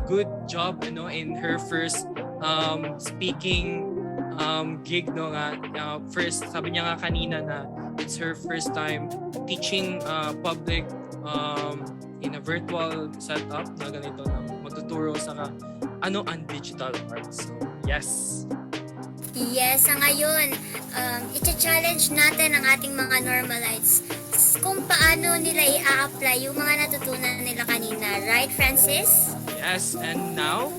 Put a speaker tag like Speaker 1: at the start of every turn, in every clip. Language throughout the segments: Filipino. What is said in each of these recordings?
Speaker 1: good job, in her first speaking gig, no nga. First, sabi niya nga kanina na it's her first time teaching public in a virtual setup na ganito na magtuturo sa ang digital arts. So, yes.
Speaker 2: Yes, sa ngayon, i-challenge natin ang ating mga normalites kung paano nila i-apply yung mga natutunan nila kanina. Right, Francis?
Speaker 1: Yes, and now,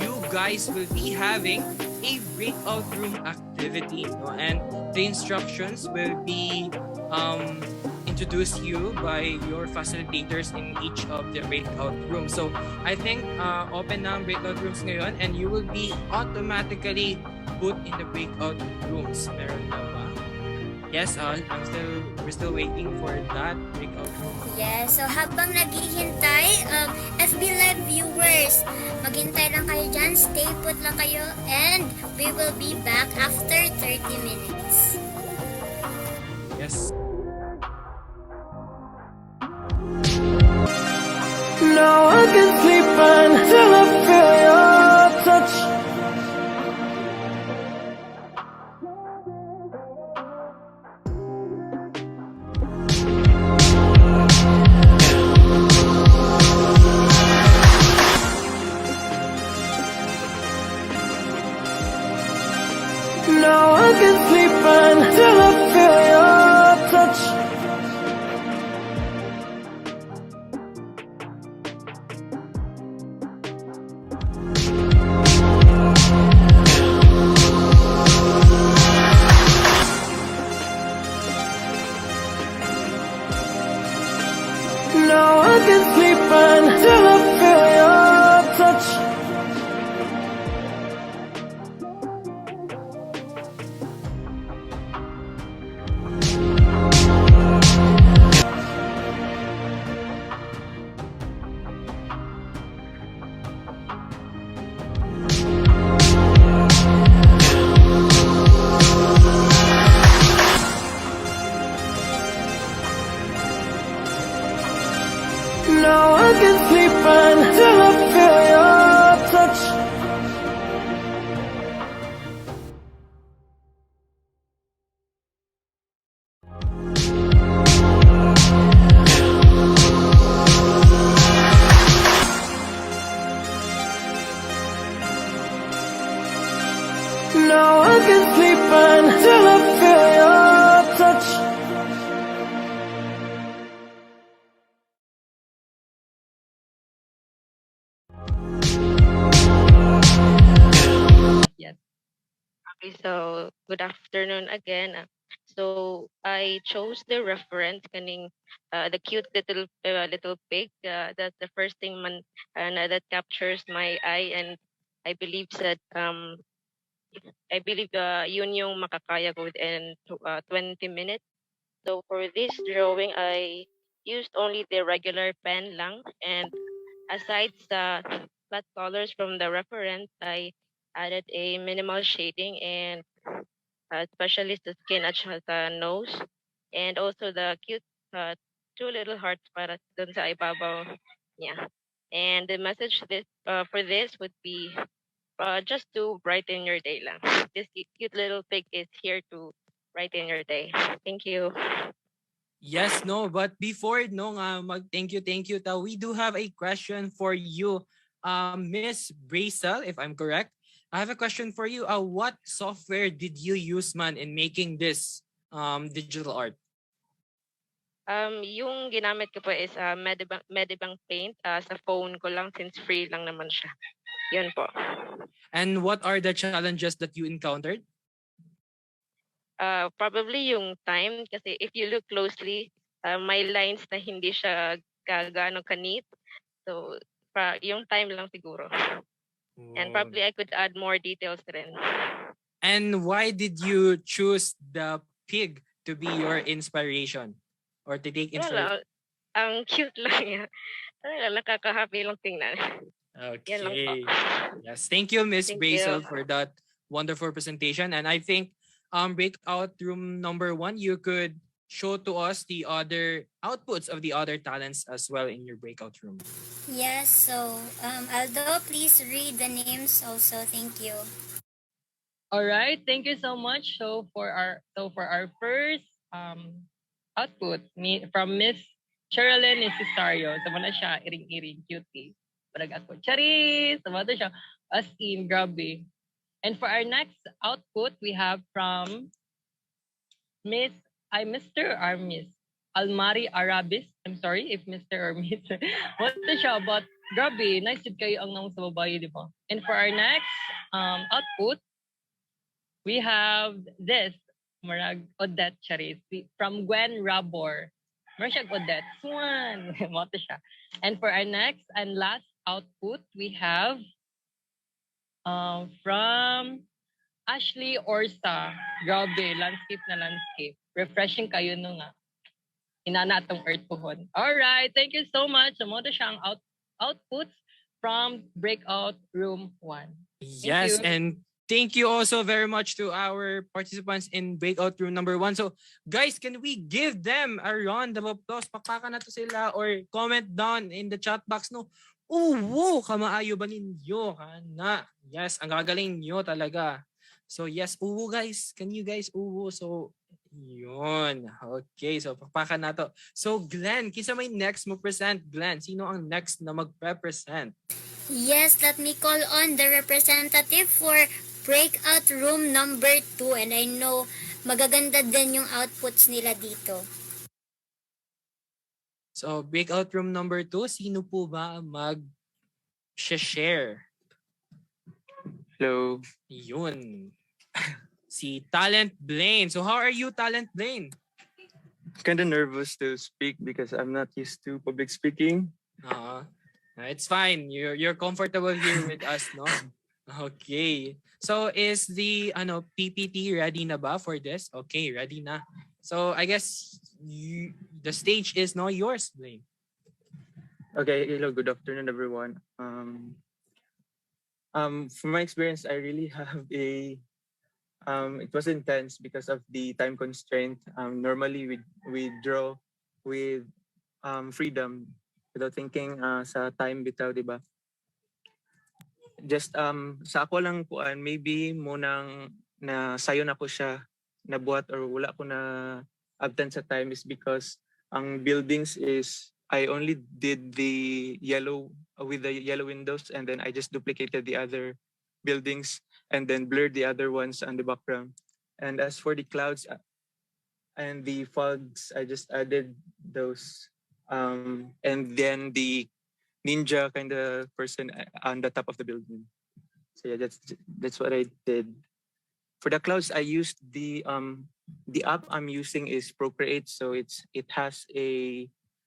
Speaker 1: you guys will be having a breakout room activity. No? And the instructions will be introduced you by your facilitators in each of the breakout rooms. So, I think open na ang breakout rooms ngayon and you will be automatically put in the breakout rooms. Meron na ba? Yes, we're still waiting for that breakout room.
Speaker 2: Yes, so habang naghihintay, FB Live viewers, maghintay lang kayo dyan, stay put lang kayo, and we will be back after 30 minutes.
Speaker 1: Yes.
Speaker 3: Now I can sleep until I feel your touch. Now I can sleep until I feel your touch. Now I can sleep until I feel your touch. Now I can sleep until I feel your touch. Now I can sleep until I feel your touch.
Speaker 4: Yes. Okay, so good afternoon again. So I chose the reference kaning the cute little pig. That's the first thing that captures my eye, and I believe that yun yung makakaya ko within 20 minutes. So for this drawing, I used only the regular pen lang, and aside sa flat colors from the reference, I added a minimal shading and especially the skin at saka sa nose, and also the cute two little hearts para dun sa ibabaw niya. And the message for this would be just to brighten your day lang. This cute little pig is here to brighten your day. Thank you.
Speaker 1: Yes, no, but before thank you, we do have a question for you, Miss Brazel, if I'm correct. I have a question for you. What software did you use, man, in making this digital art?
Speaker 4: Yung ginamit ko po is Medibang Paint sa phone ko lang since free lang naman siya. Yun po.
Speaker 1: And what are the challenges that you encountered?
Speaker 4: Probably yung time kasi if you look closely, may lines na hindi siya gaano ka-neat. So, yung time lang siguro. And probably I could add more details rin.
Speaker 1: And why did you choose the pig to be your inspiration? Or to take inspiration?
Speaker 4: Ang cute lang niya. Nakaka-happy lang tingnan.
Speaker 1: Okay. Yes. Thank you, Miss Brazel, for that wonderful presentation. And I think breakout room number 1, you could show to us the other outputs of the other talents as well in your breakout room.
Speaker 2: Yes, so Aldo, please read the names also. Thank you.
Speaker 5: All right, thank you so much. For our first output from Miss Sherilyn Cesario. Sama na siya, iring-iring, cutie. Parang ako, charis! Sama na siya, as in, grabe. And for our next output, we have from Miss, Mr. or Miss Almari Arabis. I'm sorry if Mr. or Miss. What na siya? But grabe, nice yun kayo ang nang sa babae, di ba? And for our next output, we have this, Marag Odette Charis, from Gwen Rabor. Marag Odette, Swan. Moto siya. And for our next and last output, we have from Ashley Orsa. Grabe, landscape na landscape. Refreshing kayo no nga. Inana atong earth puhon. Alright, thank you so much. Moto siya ang outputs from Breakout Room 1.
Speaker 1: Yes, and thank you also very much to our participants in breakout room number 1. So, guys, can we give them a round of applause? Pakpaka na to sila or comment down in the chat box, no? Uwo, kamaayo ba ninyo? Kana. Yes, ang gagaling nyo talaga. So, yes, uwo guys. Can you guys uwo? So, yun. Okay, so pakpaka na to. So, Glenn, kisa may next mo present? Glenn, sino ang next na magpe-present?
Speaker 2: Yes, let me call on the representative for breakout room number 2 and I know magaganda din yung outputs nila dito.
Speaker 1: So, breakout room number 2, sino po ba mag-share?
Speaker 6: Hello.
Speaker 1: Yun. Si Talent Blaine. So, how are you, Talent Blaine?
Speaker 6: Kind of nervous to speak because I'm not used to public speaking.
Speaker 1: It's fine. You're comfortable here with us, no? Okay. So, is the PPT ready na ba for this? Okay, ready na. So, I guess the stage is now yours, Blaine.
Speaker 6: Okay, hello, good afternoon, everyone. From my experience, I really have it was intense because of the time constraint. Normally, we draw with freedom without thinking sa time bitaw, di ba? Just sa ako lang kuan, maybe munang na sayo na ko siya nabuhat or wala ko na absent sa time is because ang buildings is I only did the yellow with the yellow windows and then I just duplicated the other buildings and then blurred the other ones on the background. And as for the clouds and the fogs, I just added those. And then the ninja kind of person on the top of the building. So yeah, that's what I did. For the clouds, I used the app I'm using is Procreate, so it has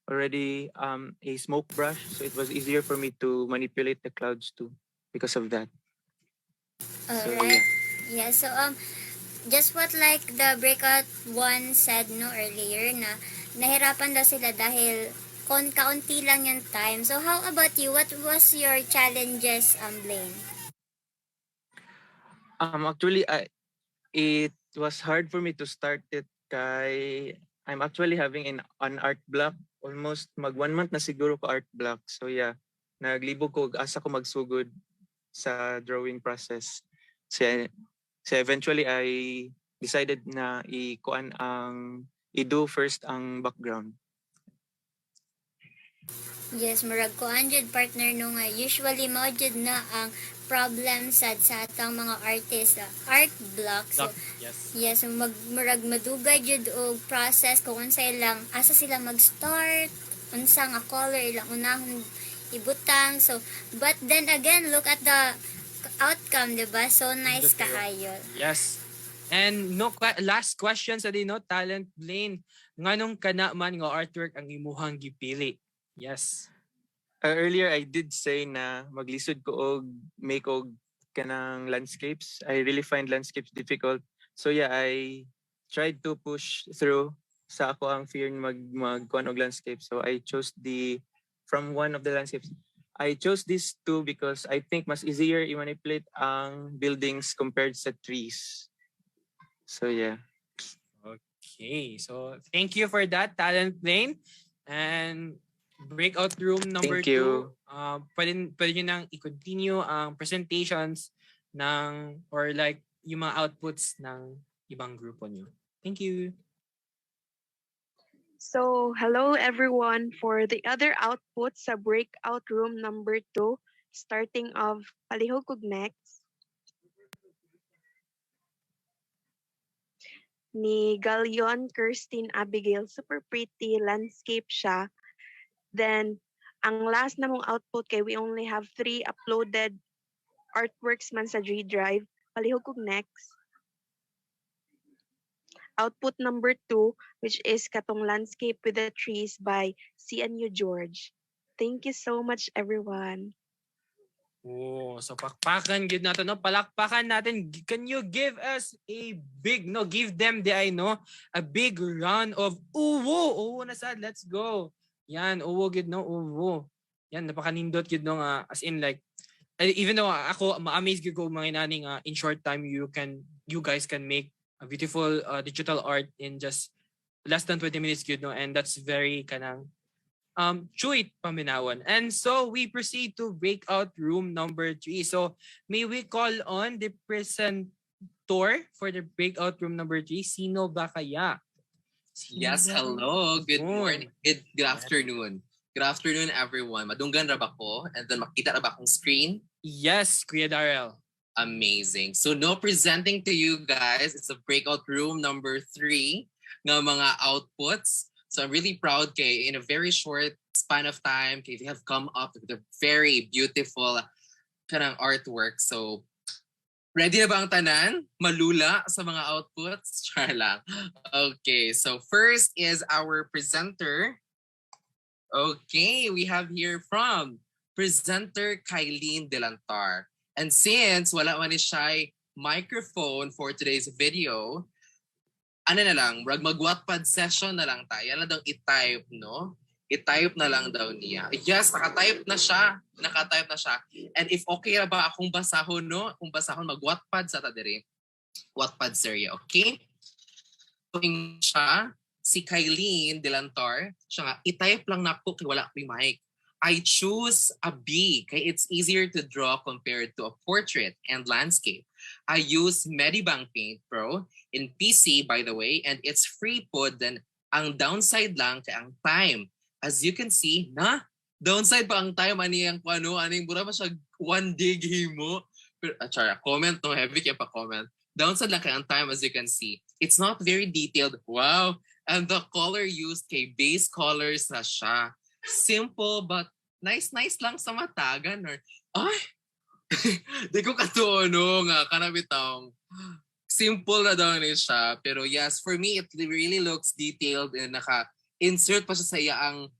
Speaker 6: already a smoke brush, so it was easier for me to manipulate the clouds too because of that.
Speaker 2: Alright. Yeah, so just what like the breakout one said no earlier na nahirapan daw sila dahil kaunti lang yung time. So how about you? What was your challenges, Blaine?
Speaker 6: Actually, it was hard for me to start it kay I'm actually having an art block. Almost mag 1 month na siguro ko art block. So yeah, naglibog ko asa ko magsugod sa drawing process. So eventually I decided na i-do first ang background.
Speaker 2: Yes, murag ko anjud partner no nga usually mo jud na ang problem sad sa atang mga artist art block. So yes, murag madugay jud og process kung unsay lang asa sila mag-start, unsa nga color ilang unahon ibutang. So but then again, look at the outcome, diba? So nice kaayo.
Speaker 1: Yes. And last question sa no Talent Blaine, nganong kana man nga artwork ang imuhang gipili? Yes.
Speaker 6: Earlier I did say na maglisod ko og make og kanang landscapes. I really find landscapes difficult. So yeah, I tried to push through sa ako ang fear magkuan og landscape. So I chose from one of the landscapes. I chose these two because I think mas easier i-manipulate ang buildings compared sa trees. So yeah.
Speaker 1: Okay, so thank you for that, Talent Lane. And breakout room number
Speaker 6: Thank
Speaker 1: 2,
Speaker 6: you.
Speaker 1: pwede nyo nang i-continue ang presentations ng or like yung mga outputs ng ibang grupo nyo. Thank you.
Speaker 7: So, hello everyone for the other output sa breakout room number 2, starting of Palihog next. Ni Galion Kirstine Abigail, super pretty landscape siya. Then, ang last namong output kay we only have 3 uploaded artworks man sa G Drive. Palihog next. Output number 2, which is Katong Landscape with the Trees by CNU George. Thank you so much, everyone.
Speaker 1: Oh, so pakpakan gid nato no, palakpakan natin. Can you give us a big give them a big round of uwo. Uwo na sad. Let's go. Yan, uwo gid no, uwo. Yan, napakanindot gid no nga as in like even though ako ma-amaze gid ko mga inaning in short time you guys can make a beautiful digital art in just less than 20 minutes gid no, and that's very kanang Chuit Paminawan. And so we proceed to breakout room number 3. So may we call on the presenter for the breakout room number 3? Sino ba kaya?
Speaker 8: Yes, hello. Good morning. Good afternoon. Good afternoon, everyone. Madunggan ra ba ko? And then makita ra ba akong screen?
Speaker 1: Yes, Kuya Darrell.
Speaker 8: Amazing. So no presenting to you guys. It's a breakout room number 3 ng mga outputs. So I'm really proud kay in a very short span of time kay they have come up with a very beautiful kanang artwork. So ready na ba ang tanan? Malula sa mga outputs? Char lang. Okay, so first is our presenter. Okay, we have here from presenter Kylene Delantar. And since wala man ni siya microphone for today's video, ano na lang, mag-Wattpad session na lang tayo. Yan na daw i-type, no? I-type na lang daw niya. Yes, naka-type na siya. Naka-type na siya. And if okay na ba akong basahon, no? Kung basahon, mag-Wattpad sa tadiri. Wattpad serya, okay? So, siya, si Kylene Delantar, siya nga, i-type lang na po kay wala ko yung mic. I choose a B kay it's easier to draw compared to a portrait and landscape. I use Medibang Paint Pro in PC, by the way, and it's free po. Then ang downside lang kay ang time. As you can see, downside pa ang time ani ang ano, aning bura pa siya 1 day himo. Pero comment no, heavy kaya pa comment. Downside lang kay ang time, as you can see. It's not very detailed. Wow. And the color used kay base colors na siya. Simple but nice lang sa mata, ganun. Ay, di ko katuono nga, kanabitang simple na daw ni siya. Pero yes, for me, it really looks detailed and naka-insert pa siya sa iyang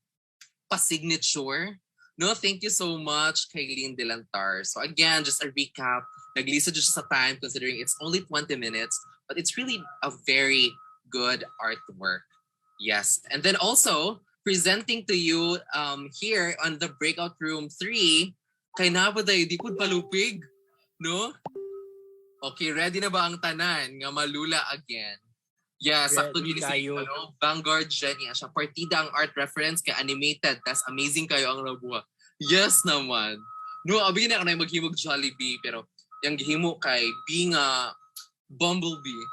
Speaker 8: pa-signature. No, thank you so much, Kylene Delantar. So again, just a recap. Naglisa siya sa time considering it's only 20 minutes, but it's really a very good artwork. Yes, and then also, presenting to you here on the breakout room 3, kay nabaday, di po palupig, no? Okay, ready na ba ang tanan nga malula again? Yes, sakto din si Vanguard Jenny. Siya partida ang art reference kay animated. Tas amazing kayo ang nabuha. Yes naman. No, abi na kanay maghimog Jollibee pero yung gihimo kay being a Bumblebee.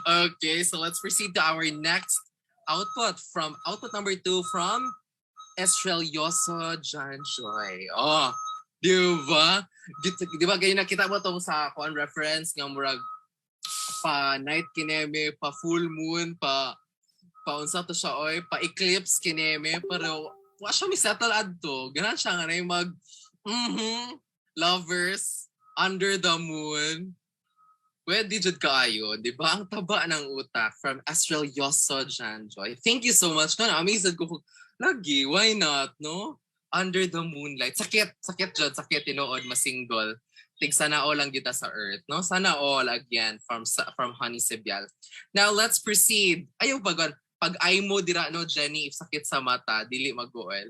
Speaker 8: Okay, so let's proceed to our next output number 2 from Estrelloso John Joy. Oh, di ba? Di ba kayo nakita mo tong sa reference ng murag pa night kineme, pa full moon, pa unsa to siya oy, pa eclipse kineme, pero wa siya mi settle adto. Ganan siya nga na mag lovers under the moon. Pwede jud kaayo, di ba? Ang taba ng utak from Estrelloso John Joy. Thank you so much. No, amazed ko. Lagi, why not, no? Under the moonlight. Sakit jud, sakit tinuod masinggol. Tig sana all lang kita sa earth, no? Sana all again from Honey Sibyal. Now let's proceed. Ayaw pag ay mo dira no Jenny, if sakit sa mata, dili mag-oil.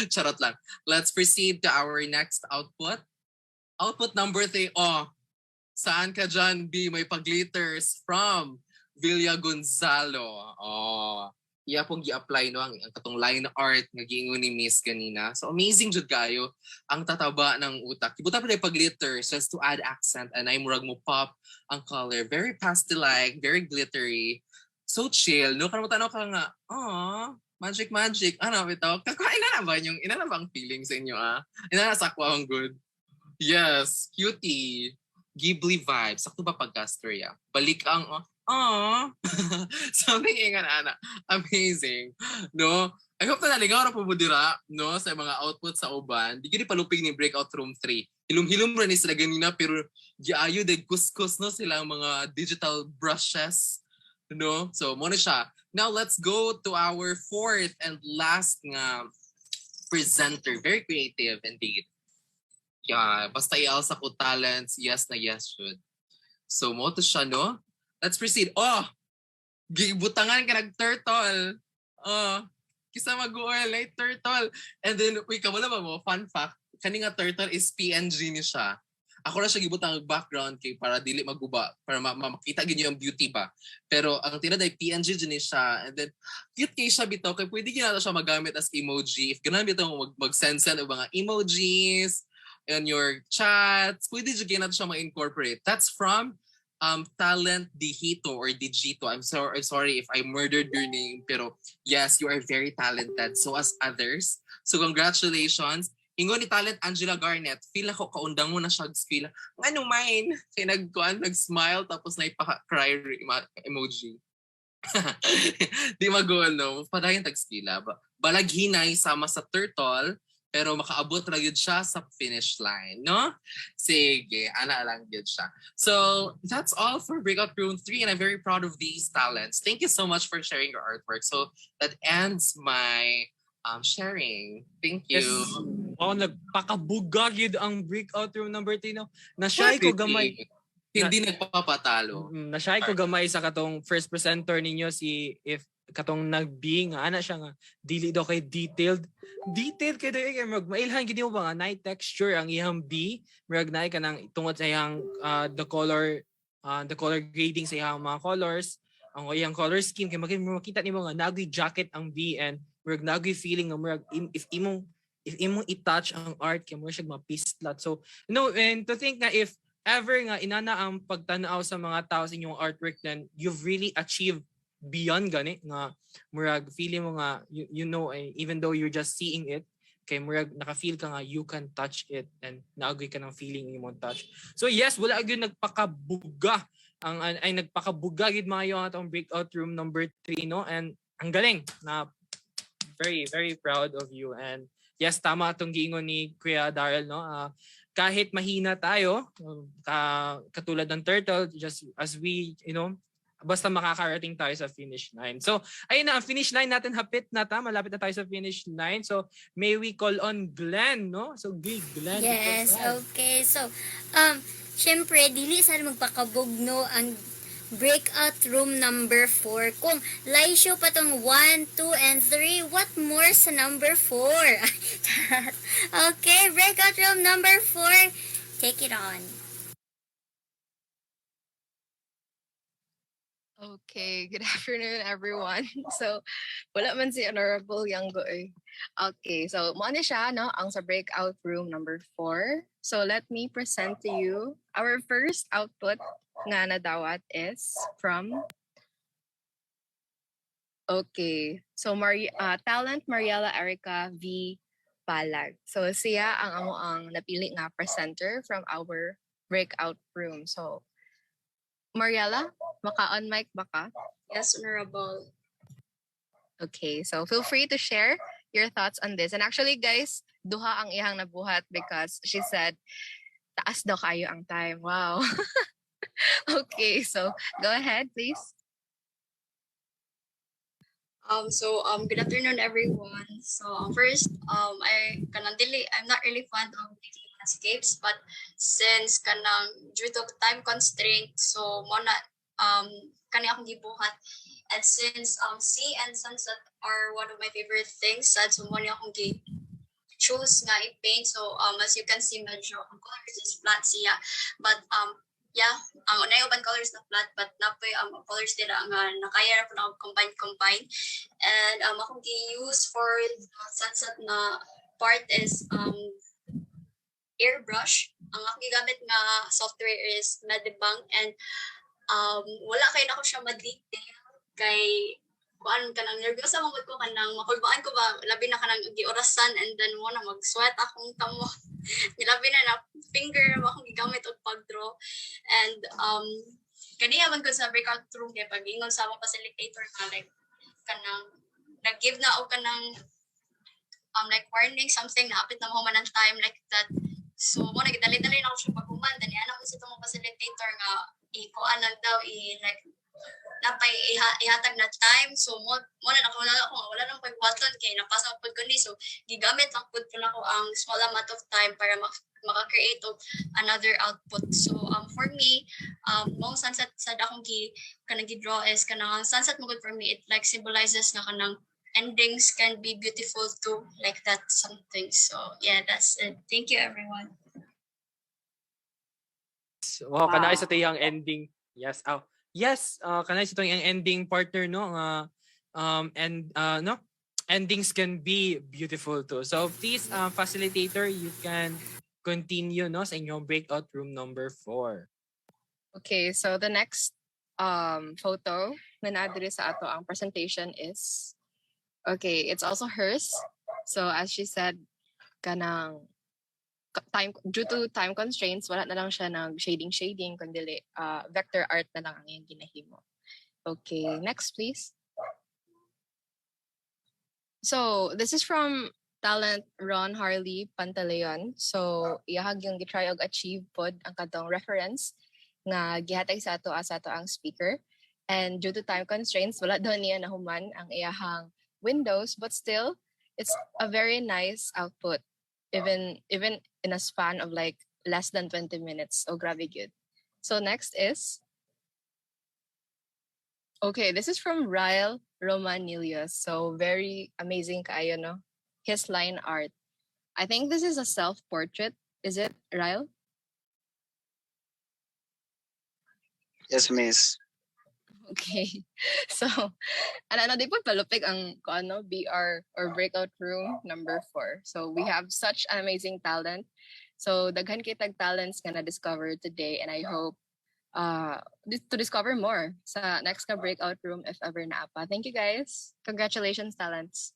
Speaker 8: Charot lang. Let's proceed to our next output. Output number 3. Oh, saan ka dyan, B? May pag-glitters from Villa Gonzalo. Oh, iya pong gi-apply no ang katong line art nga giingon ni Miss kanina. So amazing jud kayo ang tataba ng utak. Ibuta pa pag glitters just to add accent and ay murag mo pop ang color. Very pastel-like, very glittery. So chill. No kanang tanaw ka nga. Magic magic. Ano bitaw? Ina na ba yung ina na bang feeling sa inyo Ina na sakwa ang good. Yes, cutie. Ghibli vibes. Sakto ba pagka-storya? Balik ang something ingan ana. Amazing. No? I hope na naligaw na po dira, no, sa mga output sa uban. Di gini palupig ni Breakout Room 3. Hilum-hilum rin sila ganina pero giayo de kuskus no sila mga digital brushes. No? So, mo na siya. Now, let's go to our fourth and last nga presenter. Very creative indeed. Yeah, basta i-alsa ko talents, yes na yes should. So, mo to siya, no? Let's proceed. Gibutangan ka nag-turtle. Kisa mag-oil, like turtle. And then, wait ka, wala ba mo? Fun fact, kani nga turtle is PNG ni siya. Ako na siya gibutang background kay para dili maguba, para makita ginyo ang beauty ba. Pero ang tinaday PNG din siya. And then, cute kay siya bitaw, kay pwede ginala siya magamit as emoji. If ganun bitaw mag-send-send o mga emojis, in your chats, pwede dyan natin siya ma-incorporate. That's from Talent Digito or Digito. I'm sorry if I murdered your name, pero yes, you are very talented. So as others. So congratulations. Ingon ni Talent Angela Garnett, feel ako kaundang mo na siya feel. Ano mine? Kaya nag-smile tapos na ipa-cry emoji. Di mag-goal, no? Padayon tag-skila. Balag hinay sama sa turtle, pero makaabot na yun siya sa finish line, no? Sige, ana lang yun siya. So, that's all for Breakout Room 3 and I'm very proud of these talents. Thank you so much for sharing your artwork. So, that ends my sharing. Thank you.
Speaker 1: Yes. Nagpakabuga yun ang Breakout Room number 3, no? Nashy ko gamay.
Speaker 8: Hindi nagpapatalo.
Speaker 1: Nashy ko gamay sa katong first presenter ninyo if katong nag-being ana siya nga dili daw kay detailed kay daw mailhan gid mo ba nga night texture ang ihang B murag naay kanang tungod sa iyang the color grading sa iyang mga colors ang iyang color scheme kay makita nimo nga nagoy jacket ang B and murag nagoy feeling nga murag if imong i-touch ang art kay mo siya mapislat. So and to think na if ever nga inana ang pagtanaw sa mga tao sa inyong artwork, then you've really achieved beyond gani nga murag feeling mo nga you know even though you're just seeing it kay murag naka-feel ka nga you can touch it and naagoy ka ng feeling mo touch. So yes, wala gyud nagpakabuga nagpakabuga gid maayo ang atong Breakout Room number 3, no? And ang galing na very very proud of you. And yes, tama atong giingon ni Kuya Daryl, no? Kahit mahina tayo katulad ng turtle, just as we basta makakarating tayo sa finish line. So, ayun na, ang finish line natin malapit na tayo sa finish line. So, may we call on Glenn, no? So, Glenn.
Speaker 2: Yes, okay. So, syempre, dili sana magpakabog, no, ang Breakout Room number 4. Kung live show pa tong 1, 2, and 3, what more sa number 4? Okay, Breakout Room number 4, take it on.
Speaker 9: Okay, good afternoon everyone. So, wala man si Honorable Yanggo eh. Okay, so mo na siya, no, ang sa Breakout Room number 4. So, let me present to you our first output nga nadawat is from Talent Mariela Erica V. Palag. So, siya ang amo ang napili nga presenter from our Breakout Room. So, Mariela, maka-on mic ba ka?
Speaker 10: Yes, Honorable.
Speaker 9: Okay, so feel free to share your thoughts on this. And actually, guys, duha ang ihang nabuhat because she said, taas daw kayo ang time. Wow. Okay, so go ahead, please.
Speaker 10: Good afternoon, everyone. So, first, I'm not really fond of making landscapes, but since due to time constraint, so mona kani akong gibuhat, and since sea and sunset are one of my favorite things, so mona akong choose nga i-paint. So as you can see, medyo ang colors is flat siya, but yeah, unay uban colors na flat but napoy colors nila nga nakaya ra po na combine. And akong gi-use for sunset na part is airbrush. Ang akong gigamit nga software is Medibank, and wala kay nako siya ma-detail kay kuan kanang nervous sa ko kanang makulbaan ko ba labi na kanang giorasan, and then mo na mag-sweat akong kamot. Nilabi na finger mo akong gigamit og pag-draw. And kaniya man ko sa breakout room kay pag ingon sa mga facilitator nga like kanang nag-give na og kanang like warning something na apit na mo man ang time like that. So mo nagdali-dali na ako siya paghuman, then ana ko sa itong facilitator nga ikuan lang daw like napay ihatag na time. So mo na nakawala ako wala nang pag-button kay napasa ko pud ni, so gigamit lang pud ko nako ang small amount of time para maka-create of another output. So for me mong sunset sa akong kanang gi-draw is kanang sunset mo good for me, it like symbolizes nga kanang endings can be beautiful too, like that something. So yeah, that's it. Thank you everyone.
Speaker 1: Wow, kanay sa tiyang ending. Yes. Yes, kanay sa tiyang ending partner no nga and no endings can be beautiful too. So please facilitator, you can continue no sa inyong breakout room number 4.
Speaker 9: Okay, so the next photo na naadiri sa ato ang presentation is okay, it's also hers. So as she said, kanang due to time constraints, wala na lang siya ng shading kundi vector art na lang ang iyang ginahimo. Okay, next please. So this is from talent Ron Harley Pantaleon. So iyahag yung gitry og achieve pod ang katong reference nga gihatag sa ato ang speaker. And due to time constraints, wala daw niya nahuman ang iyahang windows, but still it's a very nice output even in a span of like less than 20 minutes. Oh, grabe good. So next is okay, this is from Ryle Romanilius. So very amazing kayo, no? His line art. I think this is a self-portrait. Is it, Ryle?
Speaker 11: Yes, miss.
Speaker 9: Okay. So, ano di po palupig ang BR or breakout room number 4. So, we have such an amazing talent. So, daghan kitag talents nga na-discover today, and I hope to discover more sa next ka breakout room if ever na pa. Thank you guys. Congratulations, talents.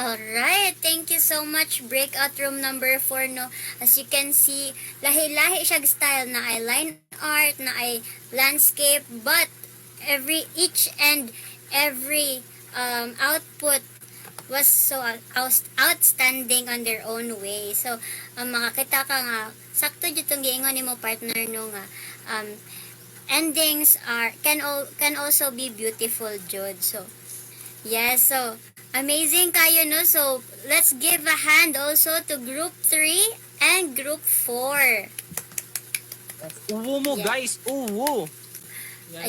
Speaker 2: Alright, thank you so much breakout room number 4 no. As you can see, lahi-lahi siya style na ay line art, na ay landscape, but each and every output was so outstanding on their own way. So makakita ka nga sakto jud tong giingon nimo partner no nga endings can also be beautiful jud. So yes, so amazing kayo no. So let's give a hand also to group 3 and group 4.
Speaker 1: Uwo mo guys, uwo.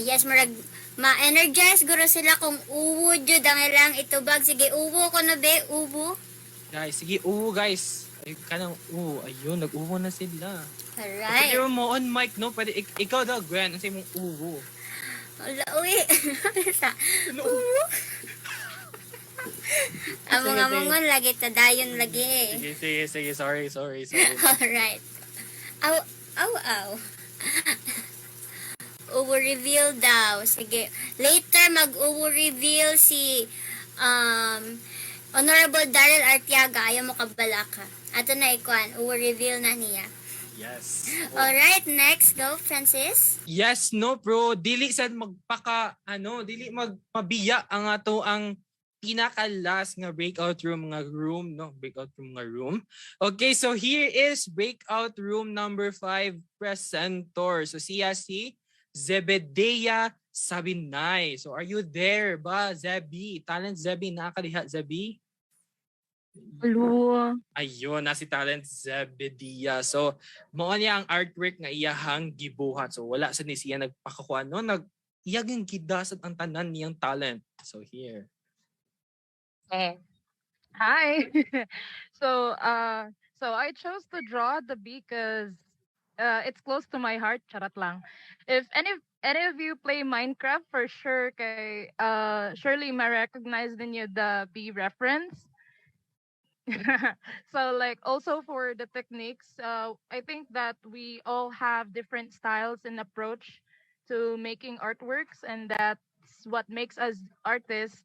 Speaker 2: Yes, marag ma-energize guro sila kung uwo jud ang ilang itubag. Sige, uwo ko na be, uwo.
Speaker 1: Guys, sige, uwo guys. Ay, kanang uwo. Ayun, nag-uwo na sila.
Speaker 2: Alright.
Speaker 1: Pwede mo on mic, no? Pwede, ikaw daw, Gwen. Ano sa'yo mong uwo?
Speaker 2: Wala, uwi. Uwo. Among lagi, tadayon lagi.
Speaker 1: Sige. Sorry.
Speaker 2: Alright. Aw. Uwo reveal daw. Sige. Later, mag-uwo reveal si Honorable Daryl Artiaga. Ayaw mo kabalaka. Ato na ikuan. Uwo reveal na niya.
Speaker 1: Yes.
Speaker 2: Alright, next. Go, Francis.
Speaker 1: Yes, no, bro. Dili sad dili magpabiya ang ato ang pinaka-last nga breakout room, no? Breakout room nga room. Okay, so here is breakout room number 5 presenter. So siya si Zebedea Sabinay. So are you there ba, Zebi? Talent Zebi, nakakaliha, Zebi?
Speaker 12: Hello.
Speaker 1: Ayun, na si Talent Zebedea. So, mao niya ang artwork nga iyahang gibuhat. So, wala sa ni siya nagpakakuan, no? Iyagang gidasat ang tanan niyang talent. So, here.
Speaker 12: Hi. So I chose to draw the bee because it's close to my heart. Charot lang. If any of you play Minecraft, for sure, kay surely ma-recognize din you the B reference. So like also for the techniques, I think that we all have different styles and approach to making artworks, and that's what makes us artists.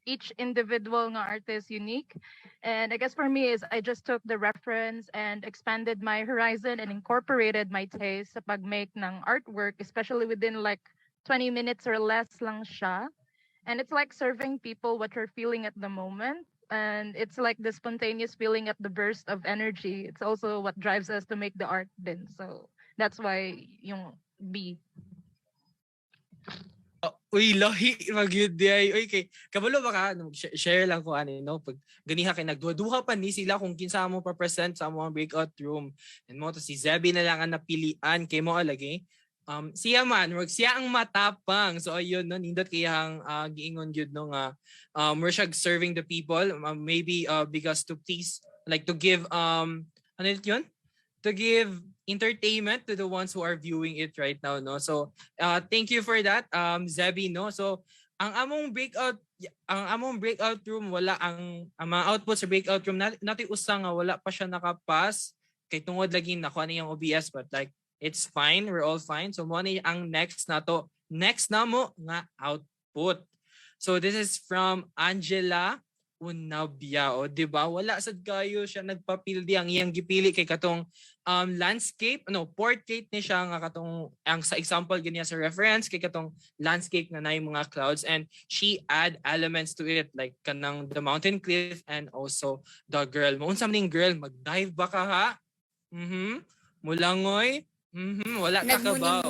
Speaker 12: Each individual nga artist unique, and I guess for me is I just took the reference and expanded my horizon and incorporated my taste sa pag-make ng artwork, especially within like 20 minutes or less lang siya. And it's like serving people what you're feeling at the moment, and it's like the spontaneous feeling at the burst of energy. It's also what drives us to make the art then, so that's why yung B.
Speaker 1: Uy, lahi magyud di ay. Uy, kay kabalo ba ka? Share lang ko ano, no? Pag ganiha kay nagduha pa ni sila kung kinsa mo pa-present sa mga breakout room. And mo to si Zebby na lang ang napilian kay mo alagi. Siya man, wag siya ang matapang. So ayun no, nindot kayang giingon gyud no nga we're siya serving the people, maybe because to please like to give ano yun? To give entertainment to the ones who are viewing it right now, no? So thank you for that, Zebby, no? So ang among breakout room, wala ang mga output sa breakout room natin usang nga wala pa siya nakapass kay tungod lagi nakuha niya yung OBS, but like it's fine, we're all fine. So mo ni ang next na to, next na mo nga output. So this is from Angela Unabia, o di ba? Wala sad kayo siya nagpapildi, ang iyang gipili kay katong landscape, portrait ni siya nga katong ang sa example ganiya sa reference kay katong landscape na nay mga clouds, and she add elements to it like kanang the mountain cliff and also the girl. Mo unsa maning girl, mag-dive ba ka ha? Mulangoy? Wala ta ka ba?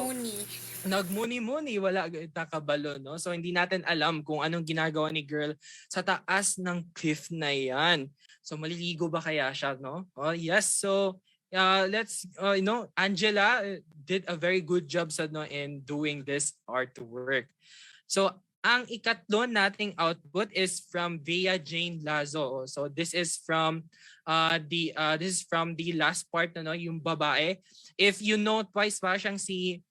Speaker 1: Nagmuni-muni, wala ta kabalo, no? So hindi natin alam kung anong ginagawa ni girl sa taas ng cliff na yan. So maliligo ba kaya siya, no? Oh, yes. So let's Angela did a very good job sa no in doing this artwork. So ang ikatlo nating output is from Via Jane Lazo. So this is from the last part no, yung babae. If you know Twice, pa siyang si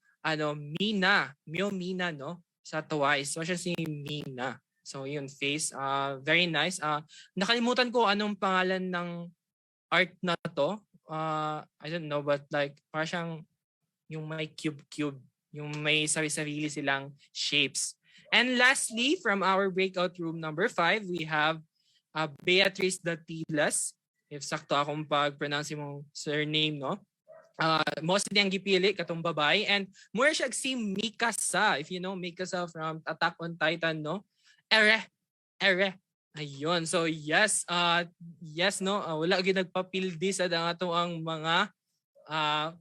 Speaker 1: Mina, Mina, no? Sa Twice. So siya si Mina. So yun, face. Very nice. Nakalimutan ko anong pangalan ng art na to. I don't know, but like parang siyang yung may cube, yung may sarili-sarili silang shapes. And lastly, from our breakout room number 5, we have Beatrice Datilas. If sakto akong pag-pronounce mong surname, no? Most ang gipili katong babae, and more siya si Mikasa, if you know Mikasa from Attack on Titan, no? Ere ayun. So yes, no, wala gyud nagpapildi sa ato ang mga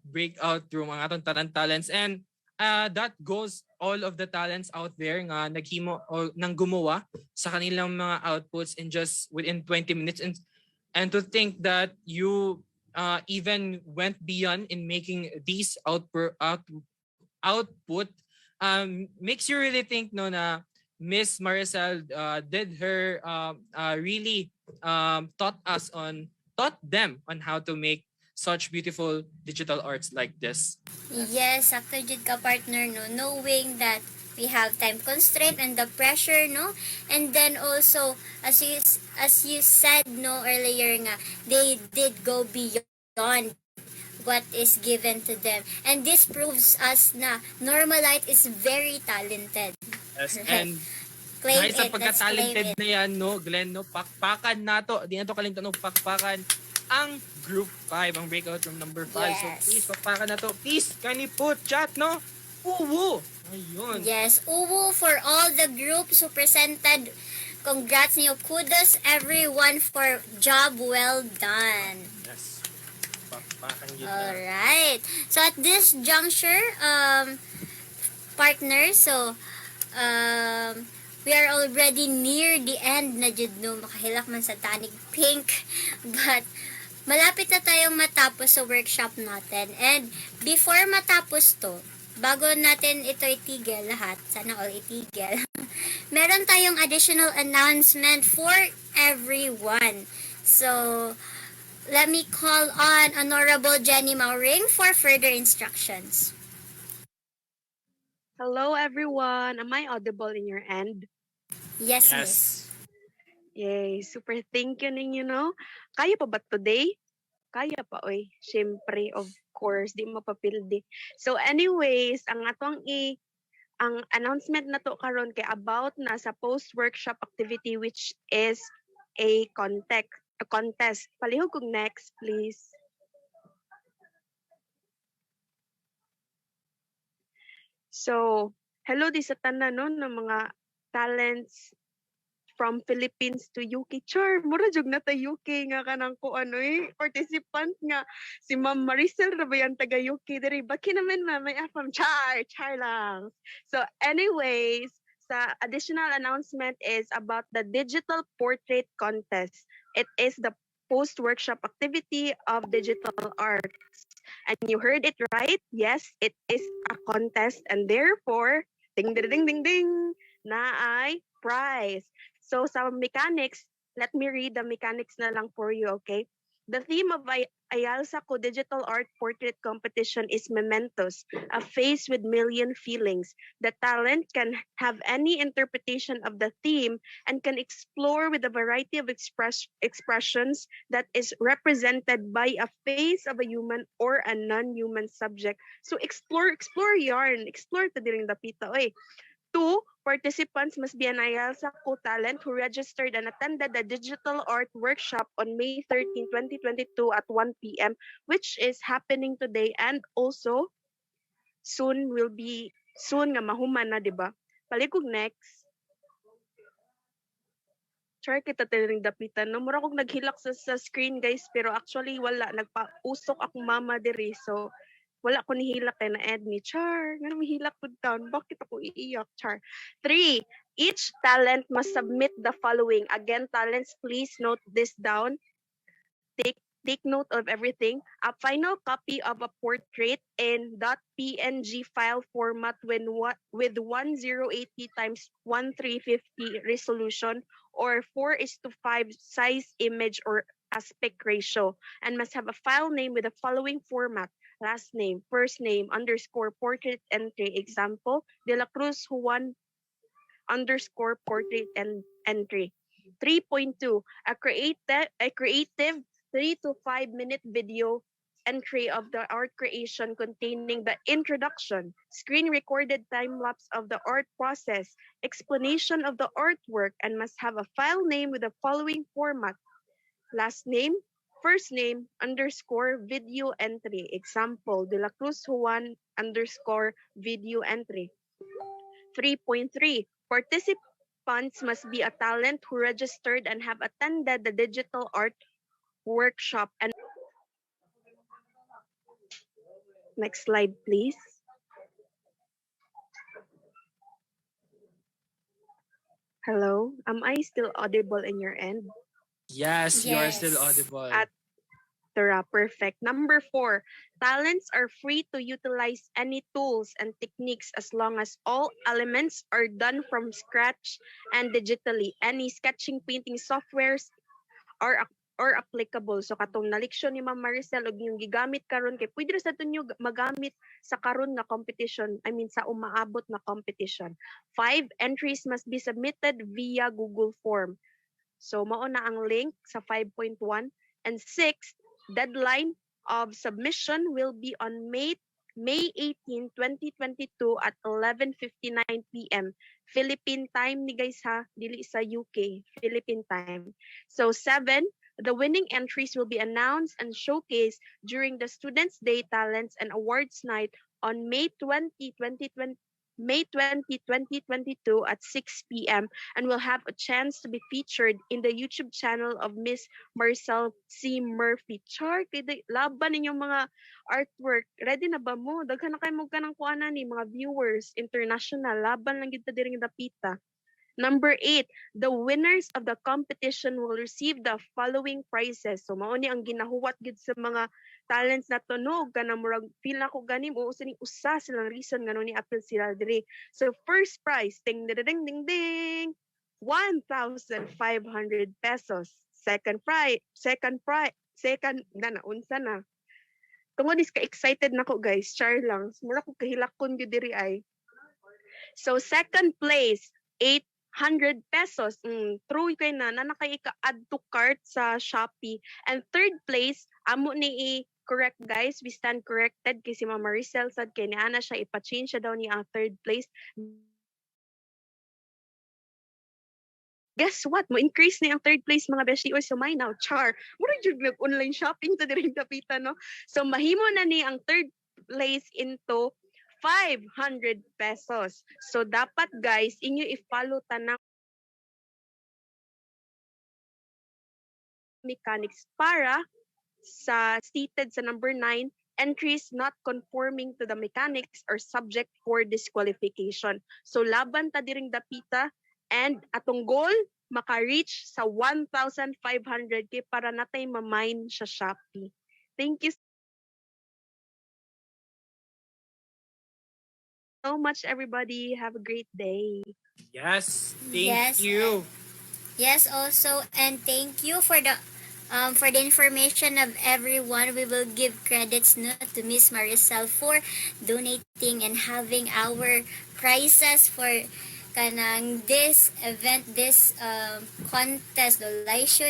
Speaker 1: breakout room, ang atong talents, and that goes all of the talents out there nga naghimo o nang gumawa sa kanilang mga outputs in just within 20 minutes, and to think that you even went beyond in making these output makes you really think no na Miss Maricel did her really taught them on how to make such beautiful digital arts like this.
Speaker 2: Yes, sakto jud ka partner, no, knowing that we have time constraint and the pressure, no, and then also as you said no earlier nga, they did go beyond what is given to them, and this proves us na Normalite is very talented.
Speaker 1: Yes, and
Speaker 2: claim
Speaker 1: dahil sa
Speaker 2: it,
Speaker 1: pagka-talented na yan, no, Glenn, no, pakpakan na to. Di na to kalimtan, no, pakpakan ang group 5, ang breakout room number 5. Yes. So please, pakpakan na to. Please, can you put chat, no? Uwu! Ayun.
Speaker 2: Yes, uwu for all the groups who presented. Congrats niyo. Kudos everyone for job well done.
Speaker 1: Yes. Pakpakan yun.
Speaker 2: Alright. So at this juncture, partners, so we are already near the end na jud no, makahilak man sa tanig pink, but malapit na tayong matapos sa workshop natin. And before matapos to, bago natin ito itigil lahat, sana all itigil, meron tayong additional announcement for everyone. So Let me call on Honorable Jenny Mauring for further instructions.
Speaker 7: Hello, everyone. Am I audible in your end?
Speaker 2: Yes,
Speaker 1: Yes.
Speaker 2: Miss.
Speaker 7: Yay, super thank you ninyo, no? Kaya pa ba today? Kaya pa, oy. Siyempre, of course, di mapapildi. So anyways, ang announcement na to karon kay about na sa post-workshop activity which is a contest. Palihog kong next, please. So, hello di sa tanan no ng mga talents from Philippines to UK. Char, mura jud na ta UK nga kanang ko ano participant nga si Ma'am Maricel ra ba yan taga UK diri. Baki naman ma may from char lang. So anyways, sa additional announcement is about the digital portrait contest. It is the post-workshop activity of digital arts. And you heard it right. Yes, it is a contest and therefore, ding ding ding ding ding, na ay prize. So sa mechanics, let me read the mechanics na lang for you, okay? The theme of Ayalsa Digital Art Portrait Competition is mementos, a face with million feelings. The talent can have any interpretation of the theme and can explore with a variety of expressions that is represented by a face of a human or a non-human subject. So explore yarn, explore to diring dapita, oy. 2. Participants must be an IELTS co-talent who registered and attended the digital art workshop on May 13, 2022 at 1 p.m., which is happening today and also soon nga mahuman na, di ba? Palikog next. Char kita tiring dapitan. No, mura kong naghilak sa screen guys, pero actually wala. Nagpausok akong mama diri. So, wala ko nihilak kay na-add me. Char, nga mahilak ko down. Bakit ako iiyak? Char. 3. Each talent must submit the following. Again, talents, please note this down. Take note of everything. A final copy of a portrait in .png file format with 1080 times 1350 resolution or 4:5 size image or aspect ratio and must have a file name with the following format: last name, first name, underscore portrait entry. Example, De La Cruz Juan underscore portrait and entry. 3.2, a creative 3 to 5 minute video entry of the art creation containing the introduction, screen recorded time lapse of the art process, explanation of the artwork, and must have a file name with the following format: last name, first name, underscore video entry. Example, De La Cruz Juan underscore video entry. 3.3, participants must be a talent who registered and have attended the digital art workshop. And next slide, please. Hello, am I still audible in your end?
Speaker 1: Yes, you are still
Speaker 2: Yes.
Speaker 1: audible.
Speaker 7: At perfect. Number 4, talents are free to utilize any tools and techniques as long as all elements are done from scratch and digitally. Any sketching, painting softwares are applicable. So katong naliksyon ni Ma'am Maricel og yung gigamit karon kay pwede ra sa tunyo magamit sa karon nga competition. I mean sa umaabot na competition. 5, entries must be submitted via Google Form. So mao na ang link sa 5.1. And 6, deadline of submission will be on May 18, 2022 at 11:59 p.m. Philippine time ni guys ha, dili sa UK, Philippine time. So 7, the winning entries will be announced and showcased during the Students' Day Talents and Awards Night on May 20, 2022 at 6 p.m. and will have a chance to be featured in the YouTube channel of Miss Marcel C. Murphy. Char, laban ninyong mga artwork. Ready na ba mo? Daghan na kayo mo kanang kuana ni mga viewers international. Laban lang gid ta diring dapita. Number 8, the winners of the competition will receive the following prizes. So mao ni ang ginahuwat gid sa mga talents na tunog kanang murag feel na ko ganim o sa ni usa silang reason ngano ni appeal sila diri. So first prize, ding ding ding ding ding, 1,500 pesos. Second prize, second na naunsa na. Tungod is ka-excited nako guys, char lang. Mura ko kahilakon gyud diri ay. So second place, 800 pesos. True kay na nakay ka-add to cart sa Shopee. And third place, amo ni correct guys, we stand corrected kay si Mama Maricel sad kay ni ana siya ipa-change siya daw ni ang third place. Guess what? Mo increase na ang third place mga beshi or sumay now. Char. Mura jud online shopping ta diri dapita no. So mahimo na ni ang third place into 500 pesos. So dapat guys inyo i-follow tanang mechanics para sa stated sa number 9, entries not conforming to the mechanics are subject for disqualification. So laban ta diring dapita and atong goal maka-reach sa 1,500k para natay ma-mine sa Shopee. Thank you so much everybody. Have a great day.
Speaker 1: Yes,
Speaker 2: Yes.
Speaker 1: thank you.
Speaker 2: Yes, also, and thank you for the information of everyone. We will give credits no, to Miss Maricel for donating and having our prizes for kanang this event, this contest, the live show.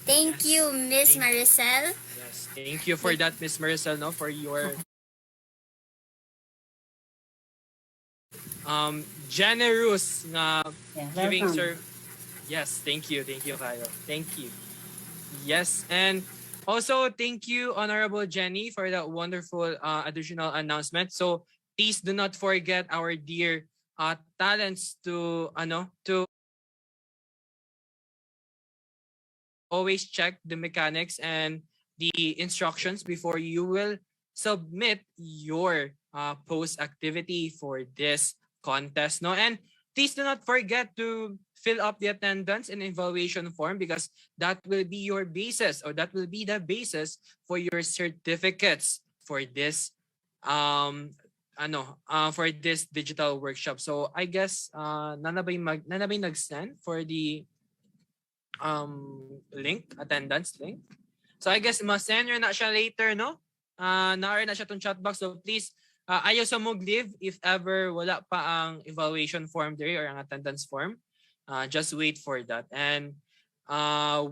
Speaker 2: Thank
Speaker 1: Yes.
Speaker 2: you, Miss Maricel.
Speaker 1: Yes, thank you for that, Miss Maricel, no, for your generous nga giving sir. Yes, thank you, Kyle. Thank you. Yes, and also thank you, Honorable Jenny, for that wonderful additional announcement. So please do not forget our dear talents to always check the mechanics and the instructions before you will submit your post activity for this contest. No, and please do not forget to fill up the attendance and evaluation form because that will be your basis or that will be the basis for your certificates for this for this digital workshop. So I guess nanabay nag-send for the attendance link. So I guess ma-send nyo na siya later, no? Na-air na siya tong chat box. So please, ayaw sa mag-leave if ever wala pa ang evaluation form there or ang attendance form. Just wait for that. And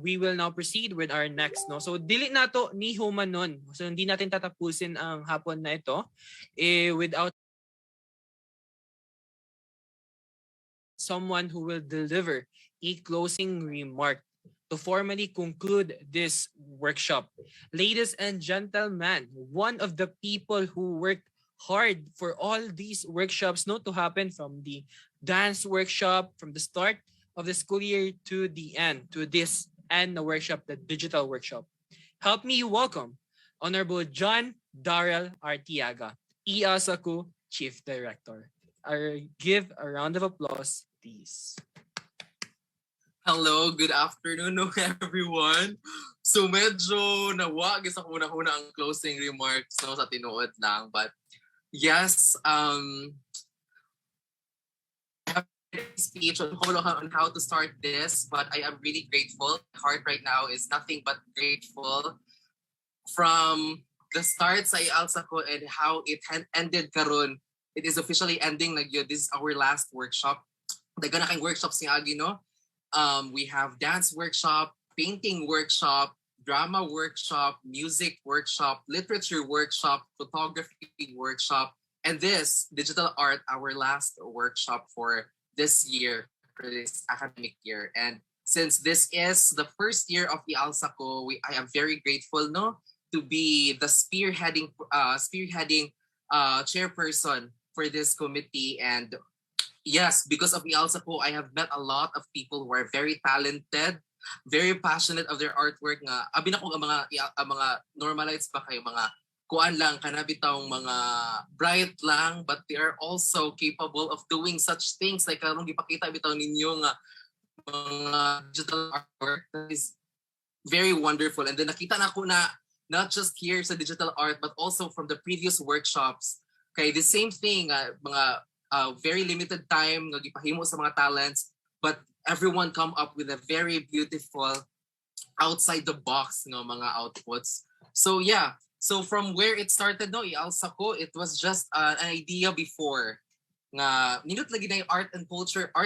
Speaker 1: we will now proceed with our next, no? So dili na to ni human nun. So hindi natin tatapusin ang hapon na ito without someone who will deliver a closing remark to formally conclude this workshop. Ladies and gentlemen, one of the people who worked hard for all these workshops not to happen from the dance workshop, from the start of the school year to the end, to this and the workshop, the digital workshop. Help me welcome Honorable John Darrell Artiaga, IASACU Chief Director. Give a round of applause, please.
Speaker 8: Hello, good afternoon everyone. So medyo nawag sa una-una ang closing remarks no, sa tinuod lang. But yes, I have a speech on how to start this, but I am really grateful. My heart right now is nothing but grateful from the start sa IALSACO and how it ended karon. It is officially ending like this is our last workshop. Daga na kayong workshops ni Agi, no? We have dance workshop, painting workshop, drama workshop, music workshop, literature workshop, photography workshop, and this digital art, our last workshop for this year, for this academic year. And since this is the first year of the IALSACO, I am very grateful, no, to be the spearheading chairperson for this committee. And yes, because of IALSACO, I have met a lot of people who are very talented, very passionate of their artwork. Nga abi na ko ang mga normalites pa kayo, mga kuan lang kanabitawng mga bright lang, but they are also capable of doing such things like karong gipakita bitaw ninyo nga mga digital artwork that is very wonderful. And then nakita na ko na not just here sa digital art but also from the previous workshops. Okay, the same thing, mga very limited time nga gipahimo sa mga talents, but everyone come up with a very beautiful outside the box ng mga outputs. So yeah, so from where it started no, ialsa ko, it was just an idea before nga nindot lagi na yung arts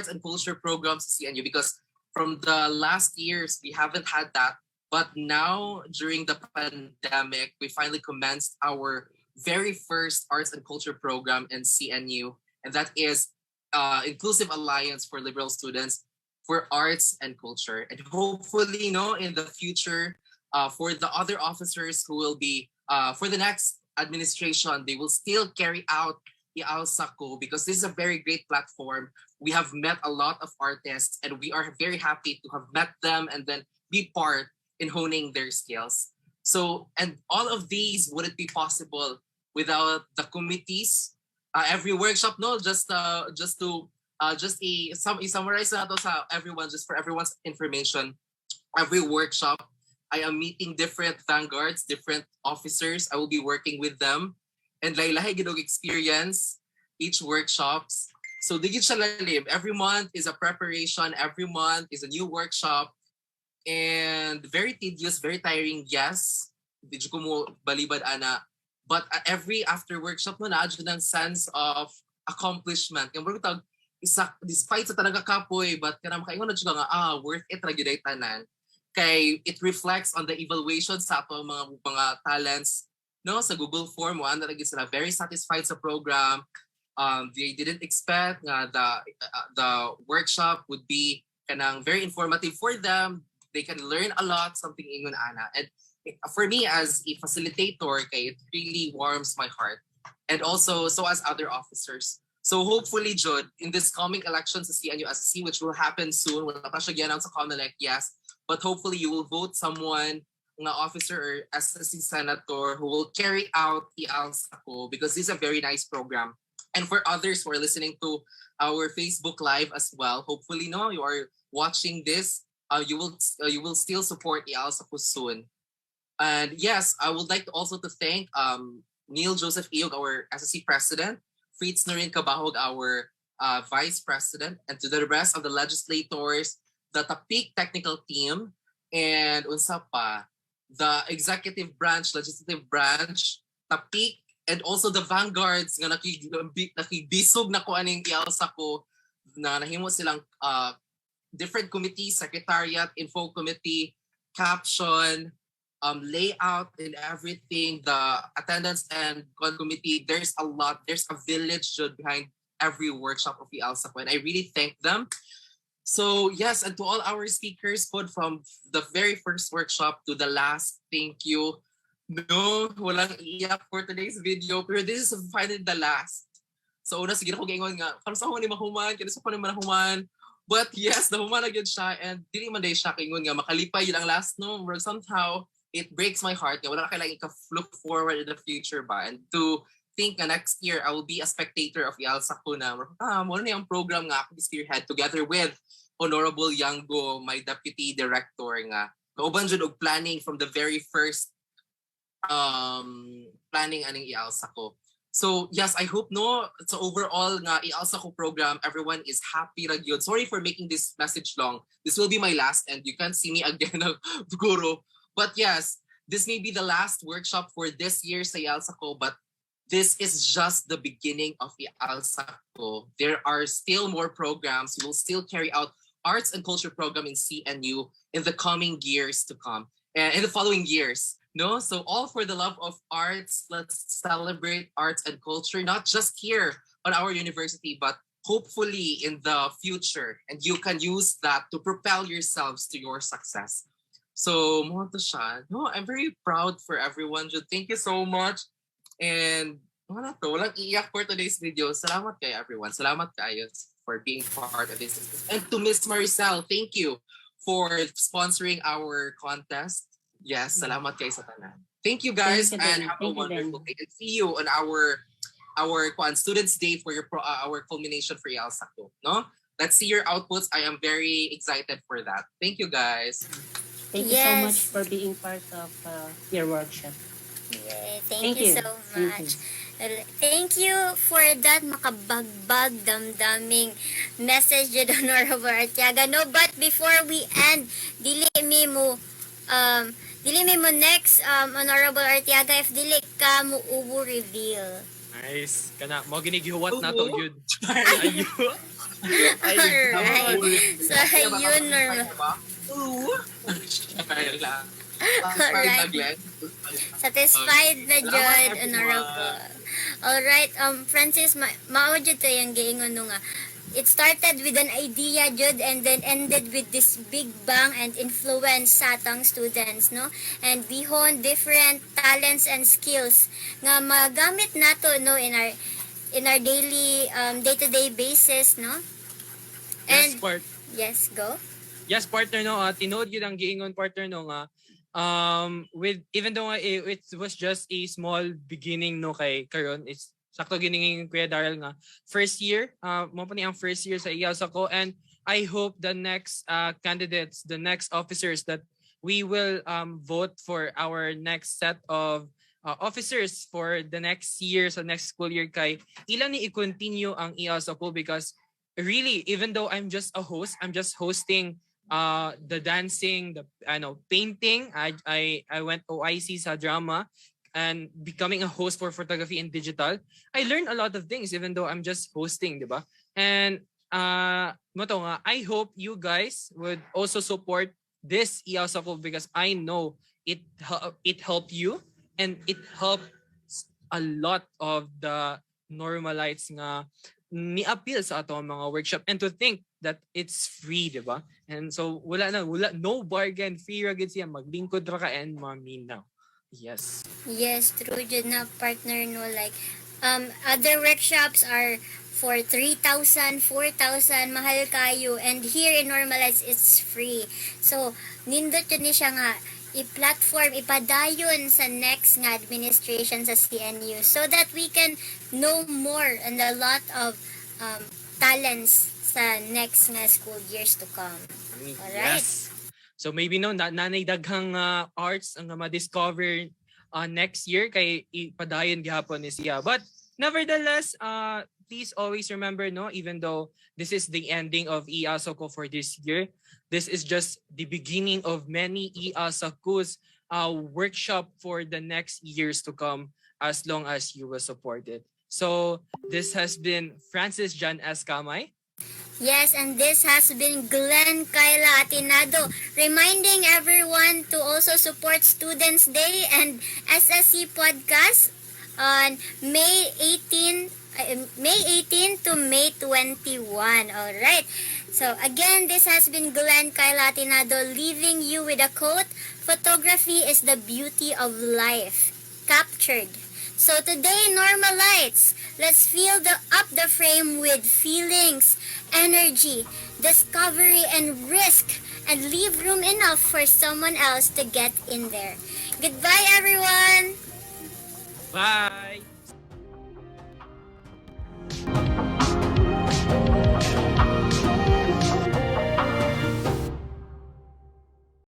Speaker 8: and culture programs sa CNU because from the last years we haven't had that, but now during the pandemic we finally commenced our very first arts and culture program in CNU, and that is Inclusive Alliance for Liberal Students for Arts and Culture. And hopefully, no, in the future, for the other officers who will be for the next administration, they will still carry out Ial Sako because this is a very great platform. We have met a lot of artists and we are very happy to have met them and then be part in honing their skills. So, and all of these wouldn't be possible without the committees. Every workshop, no, just to summarize na to sa everyone, just for everyone's information. Every workshop, I am meeting different vanguards, different officers. I will be working with them. And lahi-lahi ginog experience each workshops. So digit siya lalim. Every month is a preparation. Every month is a new workshop. And very tedious, very tiring, yes. Di ko mo balibad ana. But every after workshop mo na ng sense of accomplishment. Yung tawag, despite sa talaga kapoy, but kanang makaingon na siya nga, worth it ra gyud ay tanan. Kay it reflects on the evaluation sa ato mga talents, no, sa Google form mo ana lagi sila very satisfied sa program. They didn't expect nga the workshop would be kanang very informative for them. They can learn a lot, something ingon ana. And for me as a facilitator, kay it really warms my heart. And also so as other officers. So hopefully, Jud, in this coming elections sa CNU SSC, which will happen soon, wala pa siya gi-announce sa COMELEC, yes, but hopefully you will vote someone, nga officer or SSC senator who will carry out Ial Sako because this is a very nice program. And for others who are listening to our Facebook Live as well, hopefully, no, you are watching this, you will still support Ial Sako soon. And yes, I would like also to thank Neil Joseph Iog, our SSC president, Fritz Norin Kabahog, our vice president, and to the rest of the legislators, the TAPIC technical team, and unsa pa, the executive branch, legislative branch, TAPIC, and also the vanguards nga nakibisog na ko aning Ial Sako na nahimo silang different committees, secretariat, info committee, caption, layout and everything, the attendance and con committee. There's a lot. There's a village behind every workshop of Ial Sako, and I really thank them. So yes, and to all our speakers, from the very first workshop to the last, thank you. No, walang iyak for today's video, pero this is finally the last. So una sige ako gingon nga, para sa ako ni mahuman, kaya sa ko ni mahuman. But yes, nahuman na gyud siya, and dili man day siya kingon nga makalipay yun ang last, no. Somehow it breaks my heart nga wala ka lang look forward in the future ba, and to think na next year I will be a spectator of Ial Sako na mo na yung program nga ako spearhead together with Honorable Yango, my deputy director nga. Kauban jud og planning from the very first planning aning Ial Sako. So yes, I hope no, so overall nga Ial Sako program, everyone is happy ra gyud. Sorry for making this message long. This will be my last and you can't see me again guru. But yes, this may be the last workshop for this year sa Ial Sako, but this is just the beginning of Ial Sako. There are still more programs. We will still carry out arts and culture program in CNU in the coming years to come, and in the following years. No, so all for the love of arts. Let's celebrate arts and culture, not just here on our university, but hopefully in the future. And you can use that to propel yourselves to your success. So, mo to siya. No, I'm very proud for everyone. Thank you so much. And wala to, walang iyak for today's video. Salamat kayo everyone. Salamat kayo for being part of this. And to Miss Maricel, thank you for sponsoring our contest. Yes, salamat kayo sa tanan. Thank you guys, and have a wonderful day. And see you on our Students' Day for our culmination for Ial Sako. No? Let's see your outputs. I am very excited for that. Thank you guys.
Speaker 13: Thank you so much for being part of your workshop.
Speaker 2: Yeah, thank you so much. Thank you for that makabagbag damdaming message, Honorable Artiaga. No, but before we end, dili mi mo Dili may mo next, Honorable Artiaga, if dili ka mo ubo reveal.
Speaker 1: Nice. Kana mo ginigihuwat na to
Speaker 8: Oo.
Speaker 1: yun. Ayo.
Speaker 2: Alright. So, yun, normal.
Speaker 8: Oo. Char lang.
Speaker 2: Alright. Satisfied na jud, Honorable. Alright, Francis, mao jud to yung giingon no nga. It started with an idea, jud, and then ended with this big bang and influence sa atong students, no? And we hone different talents and skills nga magamit nato, no, in our daily day-to-day basis, no?
Speaker 1: Yes,
Speaker 2: And
Speaker 1: part.
Speaker 2: yes, go.
Speaker 1: Yes, partner no. Tinood yun ang giingon partner no nga. With even though it was just a small beginning no kay karon, it's sakto giningin Kuya Daryl nga first year, mo pa ni ang first year sa IAS ako, and I hope the next candidates, the next officers that we will vote for our next set of officers for the next year, sa next school year kay ilan ni i-continue ang IAS ako, because really, even though I'm just a host, I'm just hosting the dancing, the painting. I went OIC sa drama and becoming a host for photography and digital. I learned a lot of things even though I'm just hosting, di ba? And mo to nga, I hope you guys would also support this IAS ako, because I know it helped you and it helps a lot of the normalites nga ni-appeal sa ato mga workshop, and to think that it's free, di ba? And so wala no bargain, free ra gid siya, maglingkod ra ka and maminaw. Yes.
Speaker 2: Yes, true jud na partner, no, like other workshops are for 3,000, 4,000, mahal kayo, and here in Normalize it's free. So nindot yun ni siya nga i-platform, ipadayon sa next nga administration sa CNU, so that we can know more and a lot of talents sa next nga school years to come. Alright?
Speaker 1: Yes. So maybe no nanay daghang arts ang ma-discover next year kay ipadayon gihapon ni siya. But nevertheless, please always remember, no, even though this is the ending of IASOCO for this year, this is just the beginning of many IASOCO's workshop for the next years to come, as long as you will support it. So this has been Francis John S. Kamay.
Speaker 2: Yes, and this has been Glenn Kyla Atinado, reminding everyone to also support Students Day and SSC Podcast on May 18 to May 21. All right. So again, this has been Glenn Kyla Atinado, leaving you with a quote: photography is the beauty of life captured. So today, Normalites, let's fill up the frame with feelings, energy, discovery, and risk, and leave room enough for someone else to get in there. Goodbye, everyone!